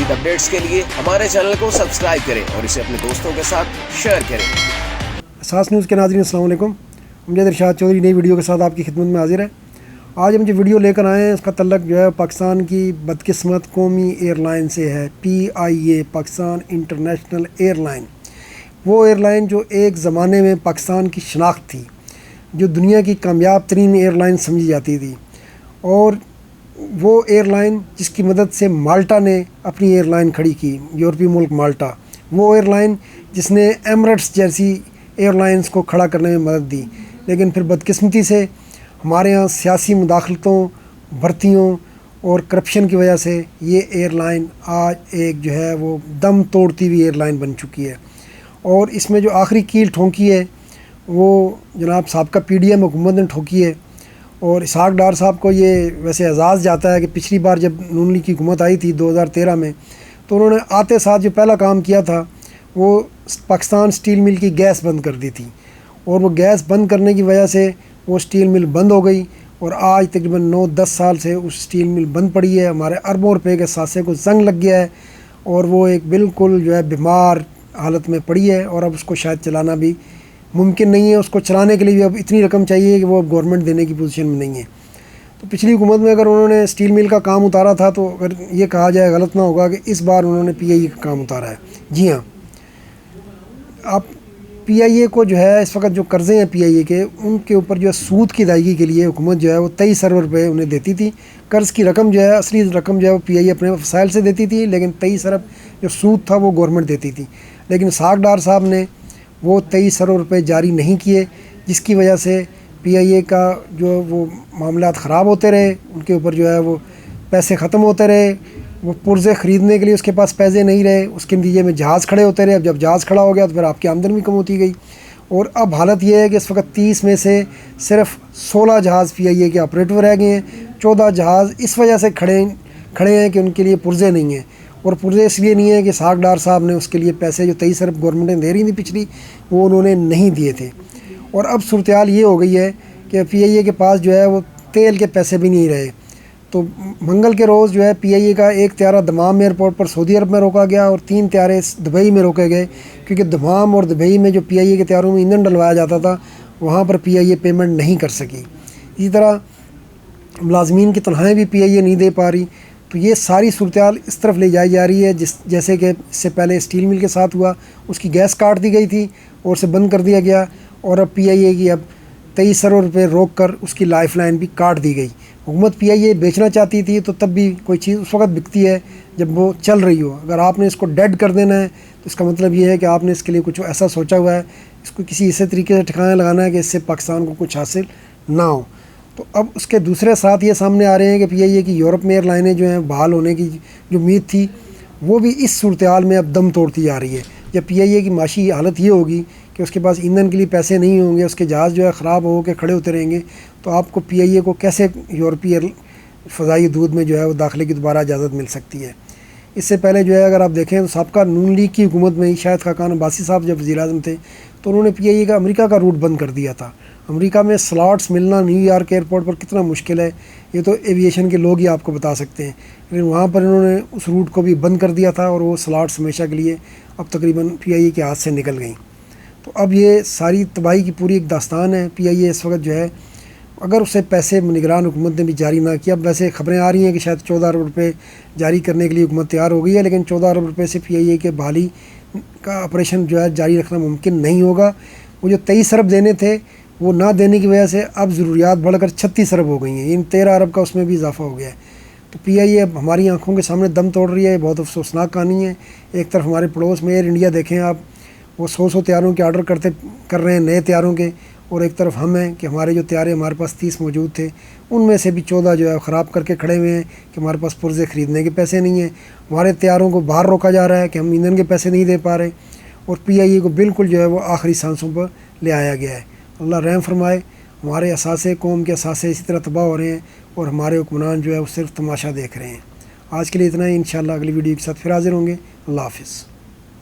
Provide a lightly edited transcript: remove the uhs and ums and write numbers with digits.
مزید اپڈیٹس کے لیے ہمارے چینل کو سبسکرائب کریں اور اسے اپنے دوستوں کے ساتھ شیئر کریں۔ اساس نیوز کے ناظرین السلام علیکم۔ امجد ارشاد چودھری نئی ویڈیو کے ساتھ آپ کی خدمت میں حاضر ہے۔ آج ہم جو ویڈیو لے کر آئے ہیں اس کا تعلق جو ہے پاکستان کی بدقسمت قومی ایئر لائن سے ہے، PIA Pakistan international air line. وہ ایئر لائن جو ایک زمانے میں پاکستان کی شناخت تھی، جو دنیا کی کامیاب ترین ایئر لائن سمجھی جاتی تھی، اور وہ ایئر لائن جس کی مدد سے مالٹا نے اپنی ایئر لائن کھڑی کی، یورپی ملک مالٹا۔ وہ ایئر لائن جس نے ایمریٹس جیسی ایئر لائنز کو کھڑا کرنے میں مدد دی، لیکن پھر بدقسمتی سے ہمارے ہاں سیاسی مداخلتوں، بھرتیوں اور کرپشن کی وجہ سے یہ ایئر لائن آج ایک جو ہے وہ دم توڑتی ہوئی ایئر لائن بن چکی ہے۔ اور اس میں جو آخری کیل ٹھونکی ہے وہ جناب سابقہ PDM حکومت نے ٹھوکی ہے۔ اور اسحاق ڈار صاحب کو یہ ویسے اعزاز جاتا ہے کہ پچھلی بار جب نون لیگ کی حکومت آئی تھی 2013 میں، تو انہوں نے آتے ساتھ جو پہلا کام کیا تھا وہ پاکستان سٹیل مل کی گیس بند کر دی تھی، اور وہ گیس بند کرنے کی وجہ سے وہ سٹیل مل بند ہو گئی، اور آج تقریباً 9-10 سال سے اس سٹیل مل بند پڑی ہے۔ ہمارے اربوں روپے کے ساسے کو زنگ لگ گیا ہے، اور وہ ایک بالکل جو ہے بیمار حالت میں پڑی ہے، اور اب اس کو شاید چلانا بھی ممکن نہیں ہے۔ اس کو چلانے کے لیے بھی اب اتنی رقم چاہیے کہ وہ اب گورنمنٹ دینے کی پوزیشن میں نہیں ہے۔ تو پچھلی حکومت میں اگر انہوں نے سٹیل مل کا کام اتارا تھا تو اگر یہ کہا جائے غلط نہ ہوگا کہ اس بار انہوں نے PIA کا کام اتارا ہے۔ جی ہاں، آپ PIA کو جو ہے اس وقت جو قرضے ہیں PIA کے، ان کے اوپر جو ہے سود کی ادائیگی کے لیے حکومت جو ہے وہ 23 ارب روپے انہیں دیتی تھی۔ قرض کی رقم جو ہے، اصلی رقم جو ہے وہ PIA اپنے وسائل سے دیتی تھی، لیکن 23 ارب جو سود تھا وہ گورنمنٹ دیتی تھی۔ لیکن اسحاق ڈار صاحب نے وہ 23 ارب روپے جاری نہیں کیے، جس کی وجہ سے PIA کا جو وہ معاملات خراب ہوتے رہے، ان کے اوپر جو ہے وہ پیسے ختم ہوتے رہے، وہ پرزے خریدنے کے لیے اس کے پاس پیسے نہیں رہے، اس کے نتیجے میں جہاز کھڑے ہوتے رہے۔ اب جب جہاز کھڑا ہو گیا تو پھر آپ کی آمدن بھی کم ہوتی گئی، اور اب حالت یہ ہے کہ اس وقت 30 میں سے صرف 16 جہاز PIA کے آپریٹر رہ گئے ہیں۔ 14 جہاز اس وجہ سے کھڑے ہیں کہ ان کے لیے پرزے نہیں ہیں، اور پرزے اس لیے نہیں ہیں کہ اسحاق ڈار صاحب نے اس کے لیے پیسے جو 23 ارب گورنمنٹ نے دے رہی تھی پچھلی، وہ انہوں نے نہیں دیے تھے۔ اور اب صورتحال یہ ہو گئی ہے کہ PIA کے پاس جو ہے وہ تیل کے پیسے بھی نہیں رہے۔ تو منگل کے روز جو ہے PIA کا ایک طیارہ دمام ایئرپورٹ پر سعودی عرب میں روکا گیا، اور 3 طیارے دبئی میں روکے گئے، کیونکہ دمام اور دبئی میں جو PIA کے طیاروں میں ایندھن ڈلوایا جاتا تھا وہاں پر PIA پیمنٹ نہیں کر سکی۔ اسی طرح ملازمین کی تنخواہیں بھی PIA نہیں دے پا رہی۔ تو یہ ساری صورتحال اس طرف لے جائی جا رہی ہے جیسے کہ اس سے پہلے سٹیل مل کے ساتھ ہوا، اس کی گیس کاٹ دی گئی تھی اور اسے بند کر دیا گیا، اور اب PIA کی اب 23 ارب روپے روک کر اس کی لائف لائن بھی کاٹ دی گئی۔ حکومت PIA بیچنا چاہتی تھی تو تب بھی کوئی چیز اس وقت بکتی ہے جب وہ چل رہی ہو۔ اگر آپ نے اس کو ڈیڈ کر دینا ہے تو اس کا مطلب یہ ہے کہ آپ نے اس کے لیے کچھ ایسا سوچا ہوا ہے، اس کو کسی ایسے طریقے سے ٹھکانے لگانا ہے کہ اس سے پاکستان کو کچھ حاصل نہ ہو۔ تو اب اس کے دوسرے ساتھ یہ سامنے آ رہے ہیں کہ PIA کی یورپ میں ایئر لائنیں جو ہیں بحال ہونے کی جو امید تھی وہ بھی اس صورتحال میں اب دم توڑتی جا رہی ہے۔ جب PIA کی معاشی حالت یہ ہوگی کہ اس کے پاس ایندھن کے لیے پیسے نہیں ہوں گے، اس کے جہاز جو ہے خراب ہو کے کھڑے ہوتے رہیں گے، تو آپ کو PIA کو کیسے یورپی فضائی حدود میں جو ہے وہ داخلے کی دوبارہ اجازت مل سکتی ہے؟ اس سے پہلے جو ہے اگر آپ دیکھیں تو سابقہ نون لیگ کی حکومت میں شاہد خاقان عباسی صاحب جب وزیر اعظم تھے تو انہوں نے PIA کا امریکہ کا روٹ بند کر دیا تھا۔ امریکہ میں سلاٹس ملنا نیو یارک ایئرپورٹ پر کتنا مشکل ہے یہ تو ایویشن کے لوگ ہی آپ کو بتا سکتے ہیں، لیکن وہاں پر انہوں نے اس روٹ کو بھی بند کر دیا تھا، اور وہ سلاٹس ہمیشہ کے لیے اب تقریباً PIA کے ہاتھ سے نکل گئیں۔ تو اب یہ ساری تباہی کی پوری ایک داستان ہے۔ PIA اس وقت جو ہے اگر اسے پیسے نگران حکومت نے بھی جاری نہ کیا، اب ویسے خبریں آ رہی ہیں کہ شاید 14 ارب روپے جاری کرنے کے لیے حکومت تیار ہو گئی ہے، لیکن 14 ارب روپے سے PIA کے بحالی کا آپریشن جو ہے جاری رکھنا ممکن نہیں ہوگا۔ وہ جو 23 ارب دینے تھے وہ نہ دینے کی وجہ سے اب ضروریات بڑھ کر 36 ارب ہو گئی ہیں، ان 13 ارب کا اس میں بھی اضافہ ہو گیا ہے۔ تو PIA اب ہماری آنکھوں کے سامنے دم توڑ رہی ہے، بہت افسوسناک کہانی ہے۔ ایک طرف ہمارے پڑوس میں ایئر انڈیا دیکھیں آپ، وہ 100 طیاروں کے آرڈر کر رہے ہیں نئے طیاروں کے، اور ایک طرف ہم ہیں کہ ہمارے جو طیارے ہمارے پاس 30 موجود تھے ان میں سے بھی 14 جو ہے خراب کر کے کھڑے ہوئے ہیں کہ ہمارے پاس پرزے خریدنے کے پیسے نہیں ہیں۔ ہمارے طیاروں کو باہر روکا جا رہا ہے کہ ہم ایندھن کے پیسے نہیں دے پا رہے، اور PIA کو بالکل جو ہے وہ آخری سانسوں پر لے آیا گیا ہے۔ اللہ رحم فرمائے، ہمارے اثاثے قوم کے اثاثے اسی طرح تباہ ہو رہے ہیں، اور ہمارے حکمران جو ہے وہ صرف تماشا دیکھ رہے ہیں۔ آج کے لیے اتنا ہی، انشاءاللہ اگلی ویڈیو کے ساتھ پھر حاضر ہوں گے۔ اللہ حافظ۔